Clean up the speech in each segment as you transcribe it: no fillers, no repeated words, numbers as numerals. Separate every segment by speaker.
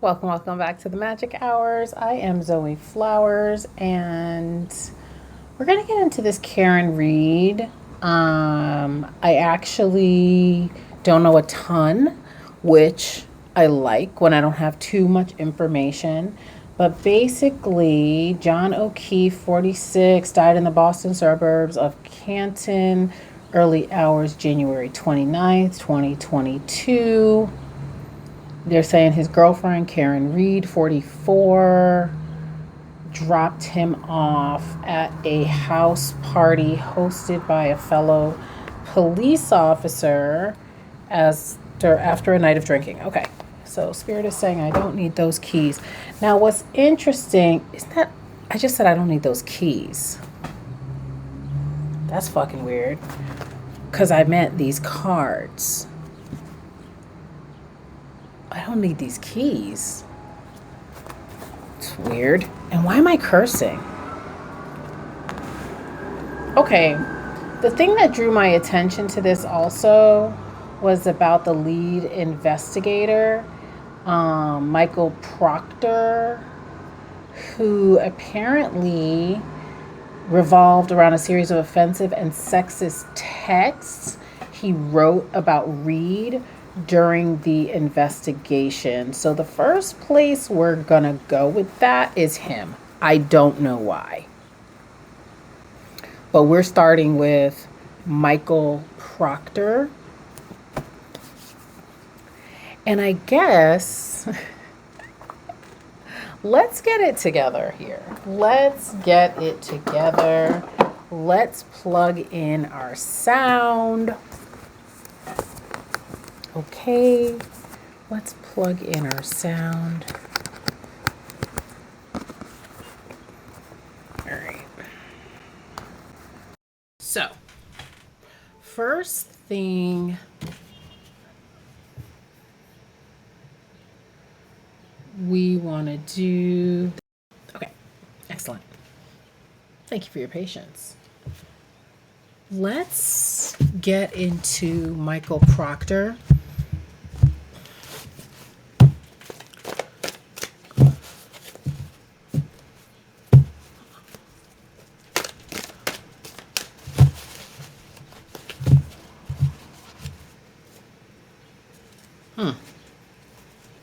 Speaker 1: Welcome back to the Magic Hours. I am Zoe Flowers, and we're gonna get into this Karen read. I actually don't know a ton, which I like when I don't have too much information. But basically, John O'Keefe, 46, died in the Boston suburbs of Canton, early hours, January 29th, 2022. They're saying his girlfriend, Karen Reed, 44, dropped him off at a house party hosted by a fellow police officer after a night of drinking. Okay, so Spirit is saying I don't need those keys. Now, what's interesting is that I just said I don't need those keys. That's fucking weird, because I meant these cards. I don't need these keys. It's weird. And why am I cursing? Okay, the thing that drew my attention to this also was about the lead investigator, Michael Proctor, who apparently revolved around a series of offensive and sexist texts he wrote about Reed during the investigation. So the first place we're gonna go with that is him. I don't know why, but we're starting with Michael Proctor. And I guess let's get it together here. Let's get it together. Let's plug in our sound. Okay, let's plug in our sound. All right. So, first thing we want to do. Okay, excellent. Thank you for your patience. Let's get into Michael Proctor.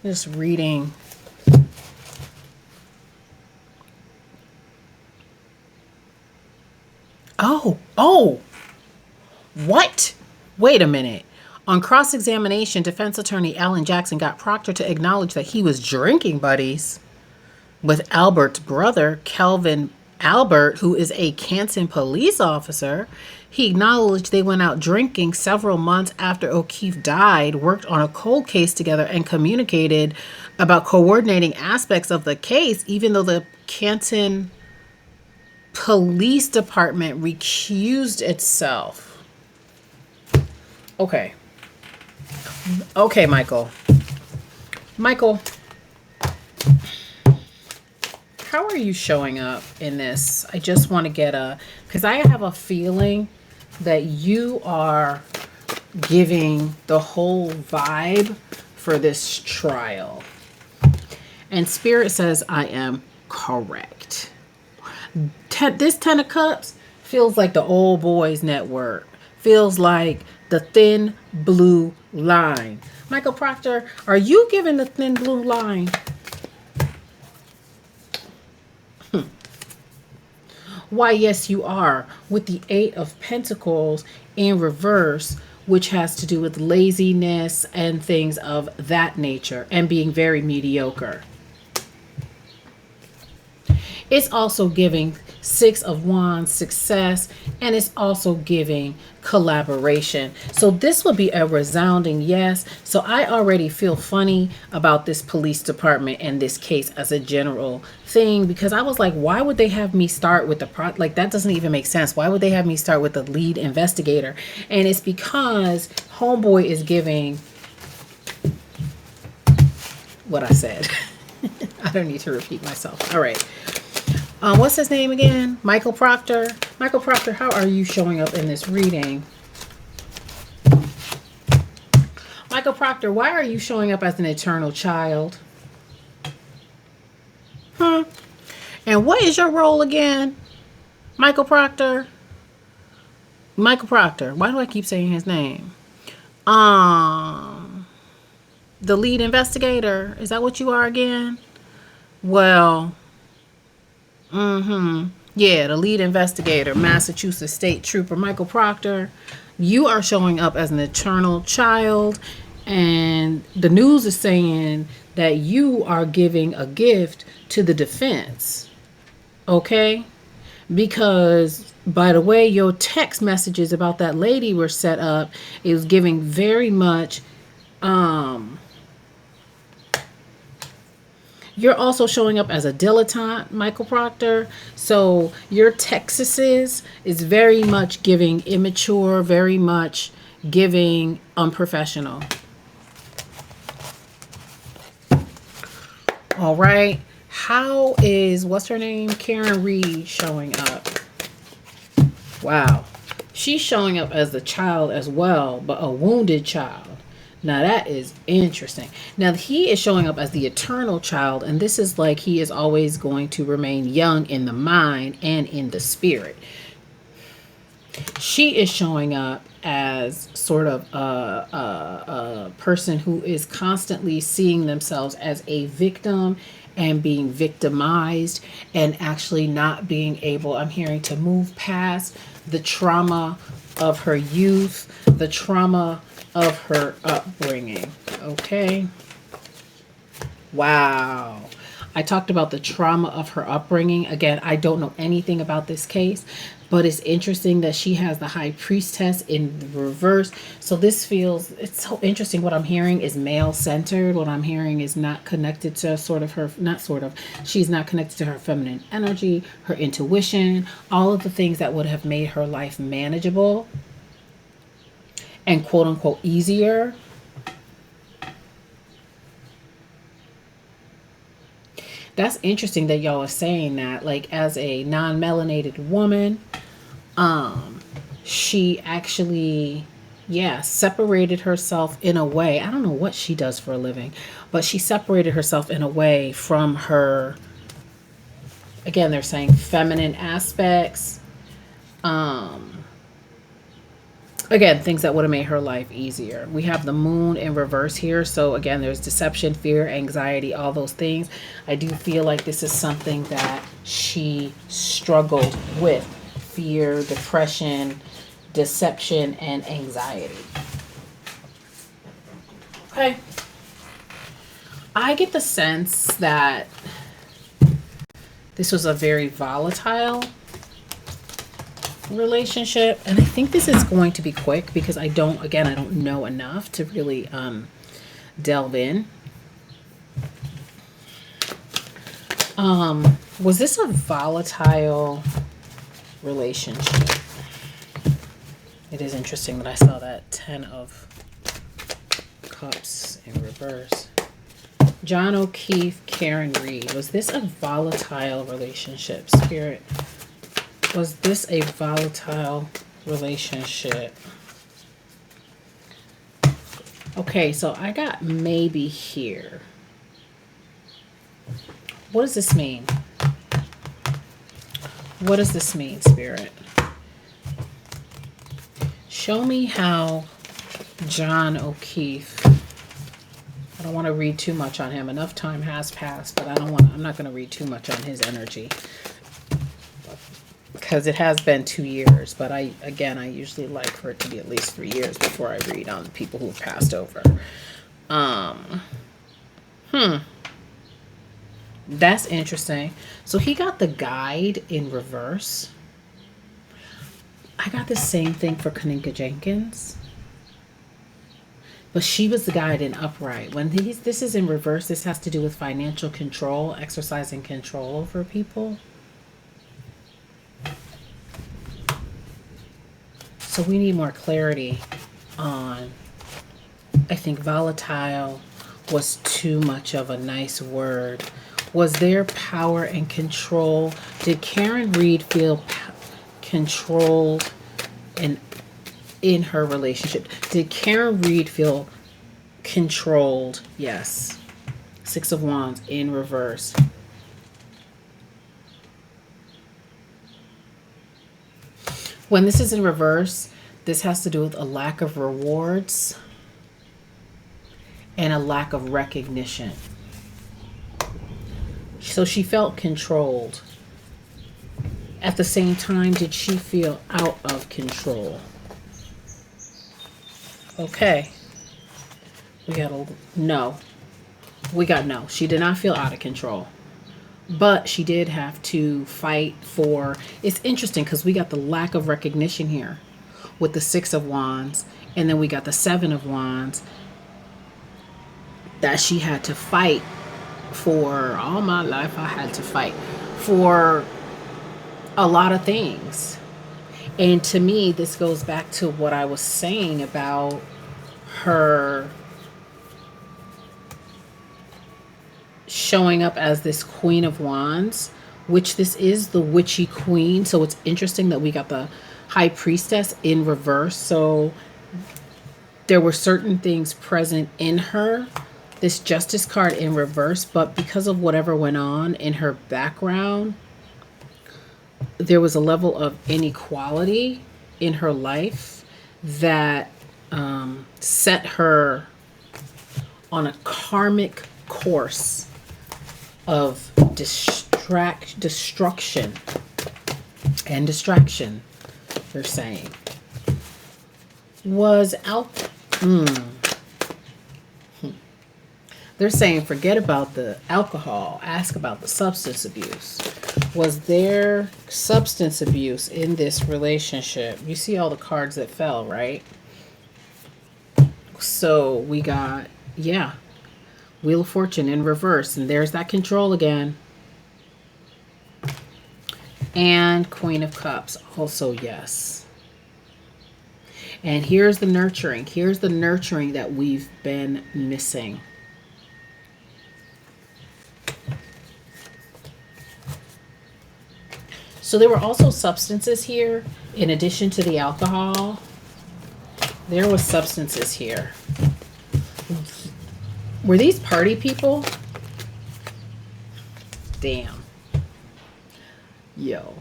Speaker 1: Just reading. Oh, what? Wait a minute. On cross-examination, defense attorney Alan Jackson got Proctor to acknowledge that he was drinking buddies with Albert's brother, Kelvin Albert, who is a Canton police officer. He acknowledged they went out drinking several months after O'Keefe died, worked on a cold case together, and communicated about coordinating aspects of the case, even though the Canton police department recused itself. Okay, Michael. How are you showing up in this? I just want to get because I have a feeling that you are giving the whole vibe for this trial. And Spirit says I am correct. This 10 of Cups feels like the old boys network. Feels like the thin blue line. Michael Proctor, are you giving the thin blue line? Why, yes, you are, with the 8 of Pentacles in reverse, which has to do with laziness and things of that nature and being very mediocre. It's also giving 6 of Wands, success, and it's also giving collaboration. So this would be a resounding yes. So I already feel funny about this police department and this case as a general thing, because I was like, why would they have me start with like, that doesn't even make sense. Why would they have me start with the lead investigator? And it's because homeboy is giving what I said. I don't need to repeat myself. All right. What's his name again? Michael Proctor. Michael Proctor, how are you showing up in this reading? Michael Proctor, why are you showing up as an eternal child? And what is your role again? Michael Proctor? Michael Proctor. Why do I keep saying his name? The lead investigator. Is that what you are again? Well, yeah, the lead investigator, Massachusetts State Trooper Michael Proctor. You are showing up as an eternal child, and the news is saying that you are giving a gift to the defense. Okay? Because by the way your text messages about that lady were set up, it was giving very much you're also showing up as a dilettante, Michael Proctor. So your Texases is very much giving immature, very much giving unprofessional. All right. How is, what's her name? Karen Reed showing up? Wow. She's showing up as the child as well, but a wounded child. Now that is interesting. Now he is showing up as the eternal child, and this is like he is always going to remain young in the mind and in the spirit. She is showing up as sort of a person who is constantly seeing themselves as a victim and being victimized and actually not being able, I'm hearing, to move past the trauma of her youth, the trauma of her upbringing. Okay. Wow. I talked about the trauma of her upbringing. Again, I don't know anything about this case, but it's interesting that she has the high priestess in the reverse. So this feels, it's so interesting. What I'm hearing is male centered. What I'm hearing is not connected to she's not connected to her feminine energy, her intuition, all of the things that would have made her life manageable and quote unquote easier. That's interesting that y'all are saying that. Like, as a non-melanated woman, she actually, separated herself in a way. I don't know what she does for a living, but she separated herself in a way from her, again, they're saying feminine aspects. Again, things that would have made her life easier. We have the moon in reverse here. So again, there's deception, fear, anxiety, all those things. I do feel like this is something that she struggled with. Fear, depression, deception, and anxiety. Okay. I get the sense that this was a very volatile relationship, and I think this is going to be quick because I don't know enough to really delve in. Was this a volatile relationship? It is interesting that I saw that 10 of Cups in reverse. John O'Keefe, Karen Reed. Was this a volatile relationship? Spirit, was this a volatile relationship? Okay, so I got maybe here. What does this mean? What does this mean, Spirit? Show me how John O'Keefe, I don't want to read too much on him. Enough time has passed, but I'm not going to read too much on his energy, because it has been 2 years, but I usually like for it to be at least 3 years before I read on people who have passed over. That's interesting. So he got the guide in reverse. I got the same thing for Kaninka Jenkins, but she was the guide in upright. When this is in reverse, this has to do with financial control, exercising control over people. So we need more clarity on, I think volatile was too much of a nice word. Was there power and control? Did Karen Reed feel controlled in her relationship? Did Karen Reed feel controlled? Yes. 6 of Wands in reverse. When this is in reverse, this has to do with a lack of rewards and a lack of recognition. So she felt controlled. At the same time, did she feel out of control? Okay. We got a no. We got no. She did not feel out of control. But she did have to fight for... It's interesting because we got the lack of recognition here with the 6 of Wands. And then we got the 7 of Wands that she had to fight for. All my life I had to fight for a lot of things. And to me, this goes back to what I was saying about her showing up as this Queen of Wands, which this is the witchy queen. So it's interesting that we got the High Priestess in reverse. So there were certain things present in her, this Justice card in reverse, but because of whatever went on in her background, there was a level of inequality in her life that set her on a karmic course of destruction and distraction, they're saying. Was out... They're saying forget about the alcohol, ask about the substance abuse. Was there substance abuse in this relationship? You see all the cards that fell, right? So we got, yeah, Wheel of Fortune in reverse. And there's that control again. And Queen of Cups, also yes. And here's the nurturing. Here's the nurturing that we've been missing. So there were also substances here, in addition to the alcohol. There was substances here. Were these party people? Damn. Yo,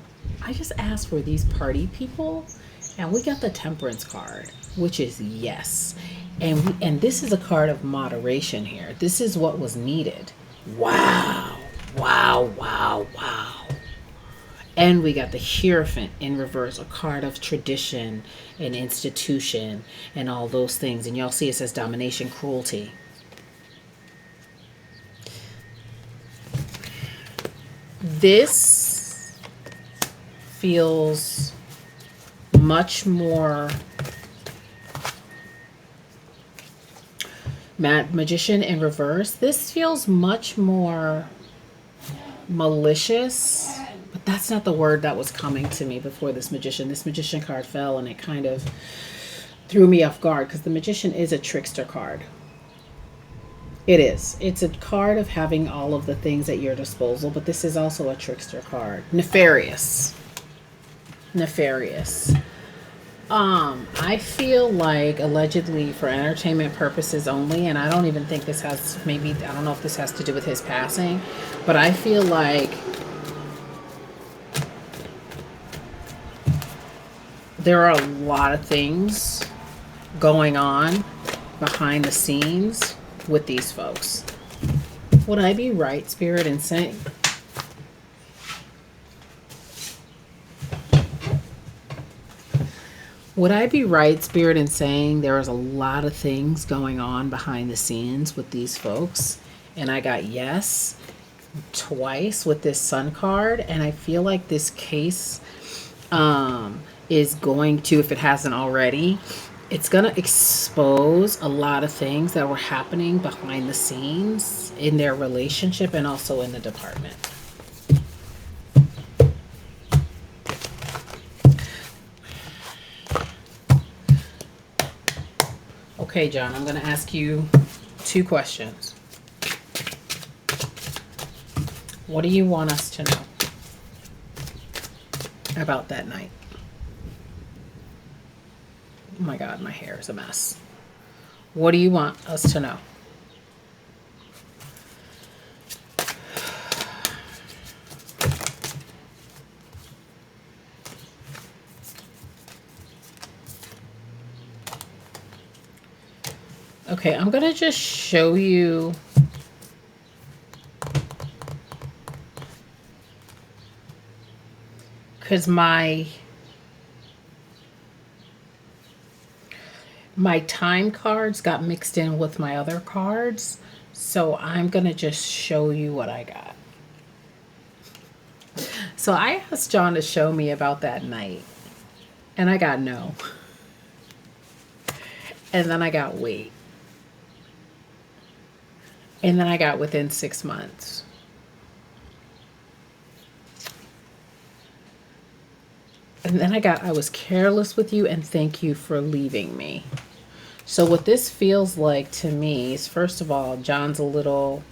Speaker 1: I just asked for these party people, and we got the Temperance card, which is yes. And this is a card of moderation here. This is what was needed. Wow. Wow, wow, wow. And we got the Hierophant in reverse, a card of tradition and institution and all those things. And y'all see it says domination, cruelty. This feels much more... Magician in reverse. This feels much more malicious. But that's not the word that was coming to me before this Magician. This Magician card fell and it kind of threw me off guard because the Magician is a trickster card. It is. It's a card of having all of the things at your disposal, but this is also a trickster card. Nefarious. Nefarious. I feel like allegedly for entertainment purposes only, and I don't even think this has, maybe, I don't know if this has to do with his passing, but I feel like there are a lot of things going on behind the scenes with these folks. Would I be right, Spirit, in saying... Would I be right, Spirit, in saying there is a lot of things going on behind the scenes with these folks? And I got yes twice with this Sun card. And I feel like this case is going to, if it hasn't already, it's going to expose a lot of things that were happening behind the scenes in their relationship and also in the department. Okay, John, I'm going to ask you 2 questions. What do you want us to know about that night? Oh my God, my hair is a mess. What do you want us to know? Okay, I'm going to just show you because my time cards got mixed in with my other cards. So I'm going to just show you what I got. So I asked John to show me about that night. And I got no. And then I got wait. And then I got within 6 months. And then I got, I was careless with you and thank you for leaving me. So what this feels like to me is, first of all, John's a little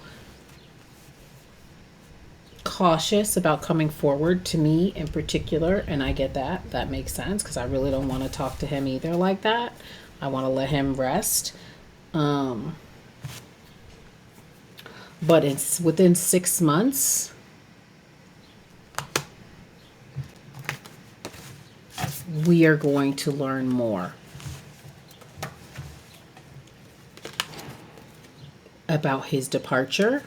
Speaker 1: cautious about coming forward to me in particular. And I get that. That makes sense because I really don't want to talk to him either like that. I want to let him rest. But it's within 6 months. We are going to learn more about his departure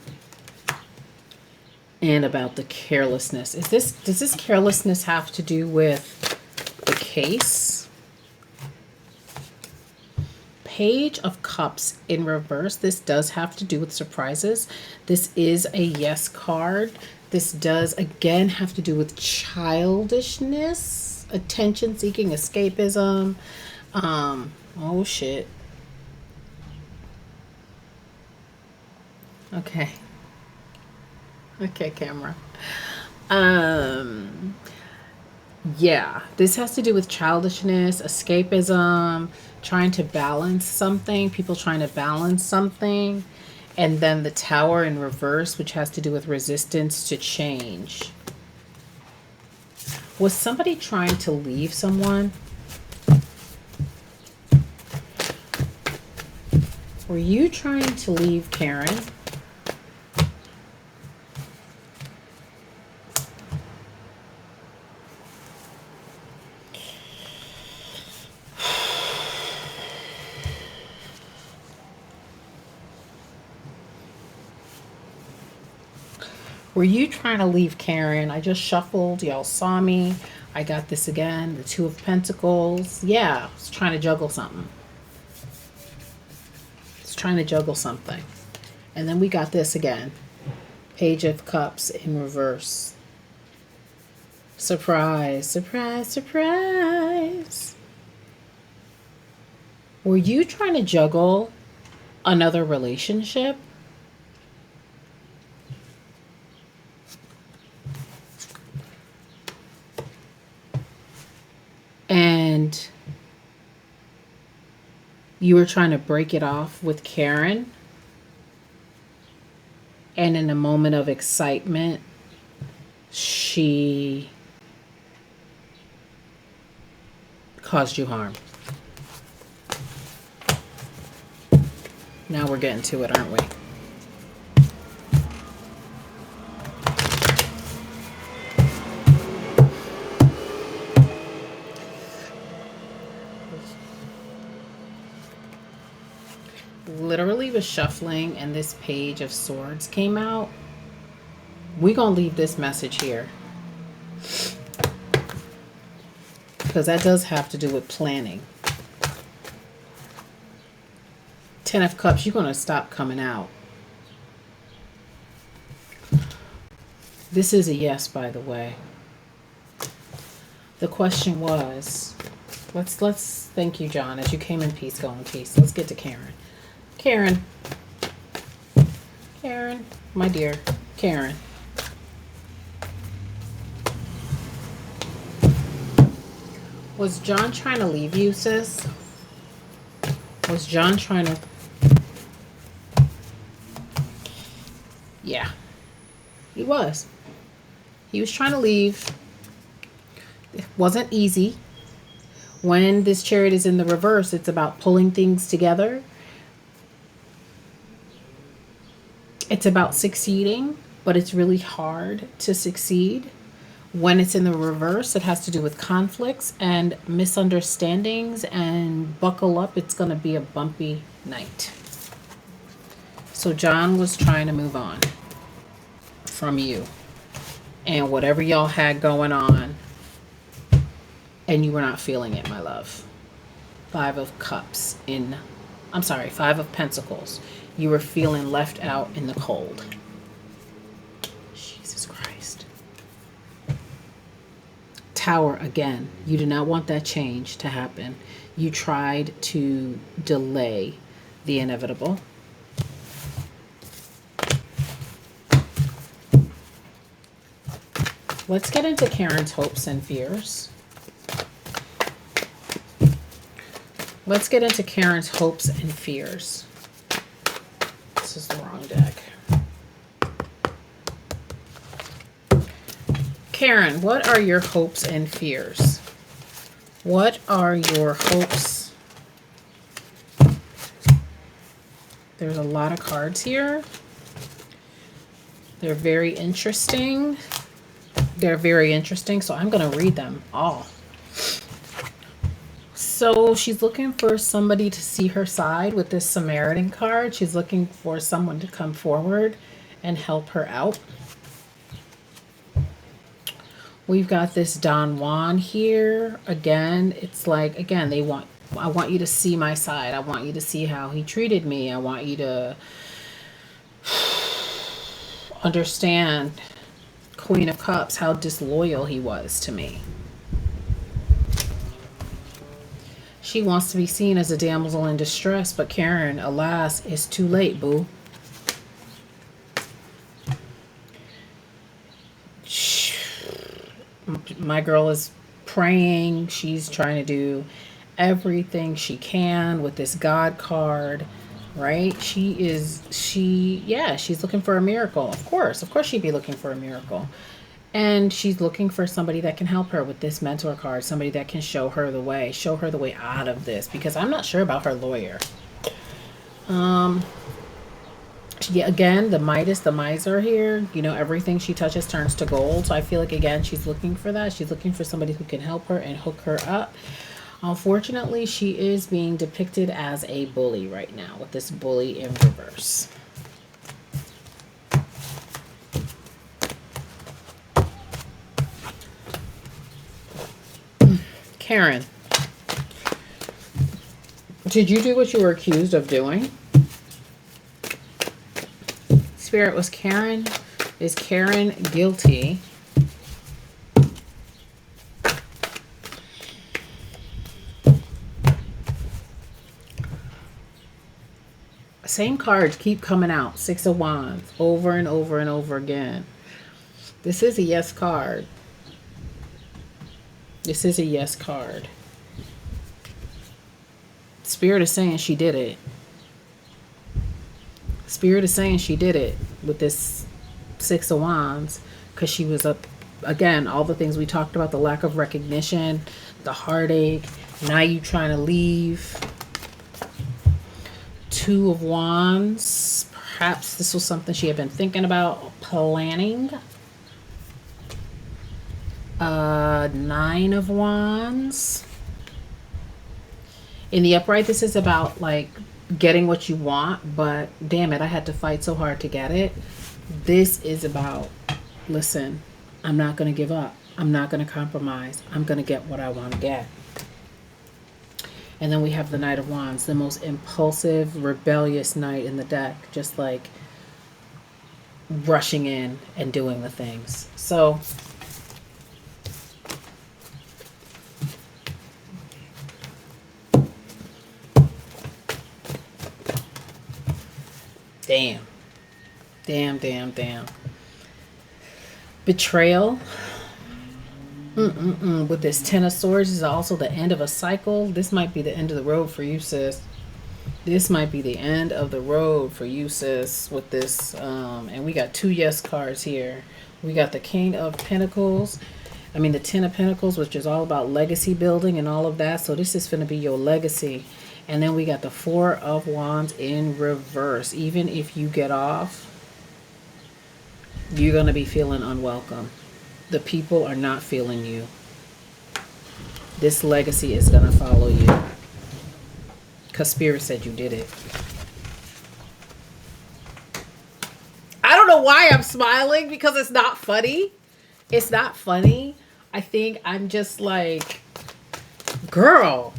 Speaker 1: and about the carelessness. Does this carelessness have to do with the case? Page of Cups in reverse. This does have to do with surprises. This is a yes card. This does again have to do with childishness, attention seeking, escapism. Oh shit. Okay. Okay, camera. Yeah, this has to do with childishness, escapism, trying to balance something, people trying to balance something. And then the Tower in reverse, which has to do with resistance to change. Was somebody trying to leave someone? Were you trying to leave Karen? Were you trying to leave Karen? I just shuffled. Y'all saw me. I got this again. The Two of Pentacles. Yeah, I was trying to juggle something. It's trying to juggle something. And then we got this again. Page of Cups in reverse. Surprise, surprise, surprise. Were you trying to juggle another relationship? And you were trying to break it off with Karen, and in a moment of excitement, she caused you harm. Now we're getting to it, aren't we? Literally was shuffling and this Page of Swords came out. We're gonna leave this message here because that does have to do with planning. Ten of Cups, you're gonna stop coming out. This is a yes, by the way. The question was, let's thank you, John, as you came in peace, go in peace. Let's get to Karen. Karen, my dear, Karen. Was John trying to leave you, sis? Was John trying to... Yeah, he was. He was trying to leave. It wasn't easy. When this Chariot is in the reverse, it's about pulling things together. It's about succeeding, but it's really hard to succeed. When it's in the reverse, it has to do with conflicts and misunderstandings, and buckle up, it's going to be a bumpy night. So John was trying to move on from you and whatever y'all had going on, and you were not feeling it, my love. 5 of Cups in, I'm sorry, 5 of Pentacles. You were feeling left out in the cold. Jesus Christ. Tower again. You did not want that change to happen. You tried to delay the inevitable. Let's get into Karen's hopes and fears. Let's get into Karen's hopes and fears. This is the wrong deck. Karen, what are your hopes and fears? What are your hopes? There's a lot of cards here. They're very interesting. They're very interesting, so I'm going to read them all. So she's looking for somebody to see her side with this Samaritan card. She's looking for someone to come forward and help her out. We've got this Don Juan here. Again, it's like, again, I want you to see my side. I want you to see how he treated me. I want you to understand, Queen of Cups, how disloyal he was to me. She wants to be seen as a damsel in distress, but Karen, alas, it's too late, boo. My girl is praying. She's trying to do everything she can with this God card, right? She's looking for a miracle. Of course she'd be looking for a miracle. And she's looking for somebody that can help her with this mentor card, somebody that can show her the way out of this, because I'm not sure about her lawyer. Yeah, again, the Midas, the miser here, you know, everything she touches turns to gold. So I feel like, again, she's looking for that. She's looking for somebody who can help her and hook her up. Unfortunately, she is being depicted as a bully right now with this bully in reverse. Karen, did you do what you were accused of doing? Spirit, was Karen, is Karen guilty? Same cards keep coming out. 6 of Wands, over and over and over again. This is a yes card. This is a yes card. Spirit is saying she did it. Spirit is saying she did it with this 6 of Wands, because she was up, again, all the things we talked about, the lack of recognition, the heartache, now you trying to leave. 2 of Wands, perhaps this was something she had been thinking about, planning. 9 of Wands. In the upright, this is about like getting what you want, but damn it, I had to fight so hard to get it. This is about, listen, I'm not going to give up. I'm not going to compromise. I'm going to get what I want to get. And then we have the Knight of Wands, the most impulsive, rebellious knight in the deck, just like rushing in and doing the things. So damn. Betrayal. With this 10 of Swords is also the end of a cycle. This might be the end of the road for you, sis. This might be the end of the road for you, sis, with this. And we got 2 yes cards here. We got the King of Pentacles. I mean, the 10 of Pentacles, which is all about legacy building and all of that. So this is going to be your legacy. And then we got the 4 of Wands in reverse. Even if you get off, you're going to be feeling unwelcome. The people are not feeling you. This legacy is going to follow you, because Spirit said you did it. why I'm smiling, because it's not funny. It's not funny. I think I'm just like, girl,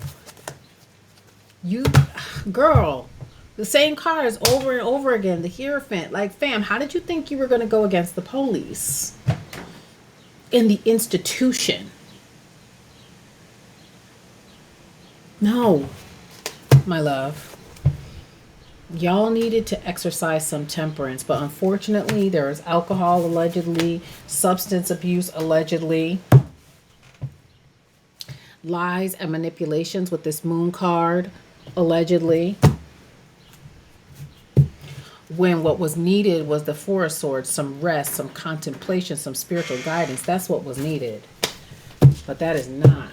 Speaker 1: girl, the same cars over and over again, the Hierophant. Like, fam, how did you think you were going to go against the police in the institution? No, my love. Y'all needed to exercise some temperance, but unfortunately there is alcohol allegedly, substance abuse allegedly, lies and manipulations with this moon card allegedly, when what was needed was the Four of Swords, some rest, some contemplation, some spiritual guidance. That's what was needed, but that is not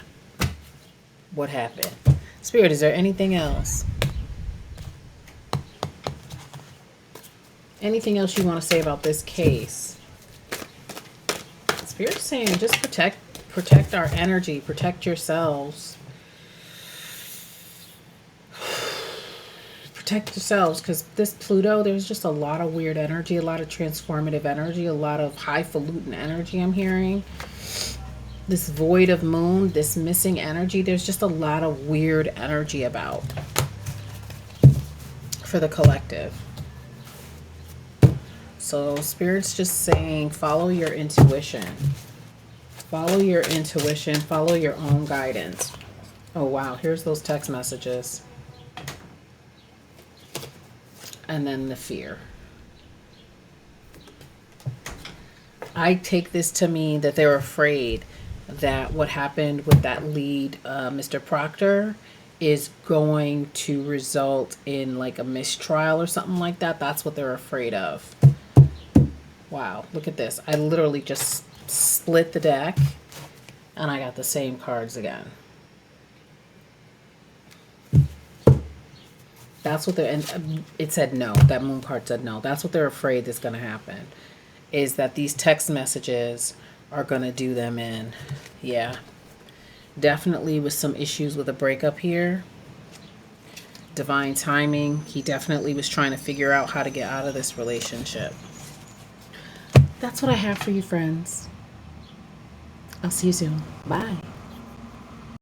Speaker 1: what happened. Spirit, is there anything else? Anything else you want to say about this case? Spirit's saying just protect our energy, protect yourselves. Protect yourselves, because this Pluto, there's just a lot of weird energy, a lot of transformative energy, a lot of highfalutin energy I'm hearing. This void of moon, this missing energy, there's just a lot of weird energy about for the collective. So Spirit's just saying, follow your intuition. Follow your intuition. Follow your own guidance. Oh, wow. Here's those text messages. And then the fear. I take this to mean that they're afraid that what happened with that lead, Mr. Proctor, is going to result in like a mistrial or something like that. That's what they're afraid of. Wow, look at this. I literally just split the deck and I got the same cards again. That's what they're, and it said no. That moon card said no. That's what they're afraid is going to happen, is that these text messages are going to do them in. Yeah, definitely with some issues with a breakup here. Divine timing. He definitely was trying to figure out how to get out of this relationship. That's what I have for you, friends. I'll see you soon. Bye.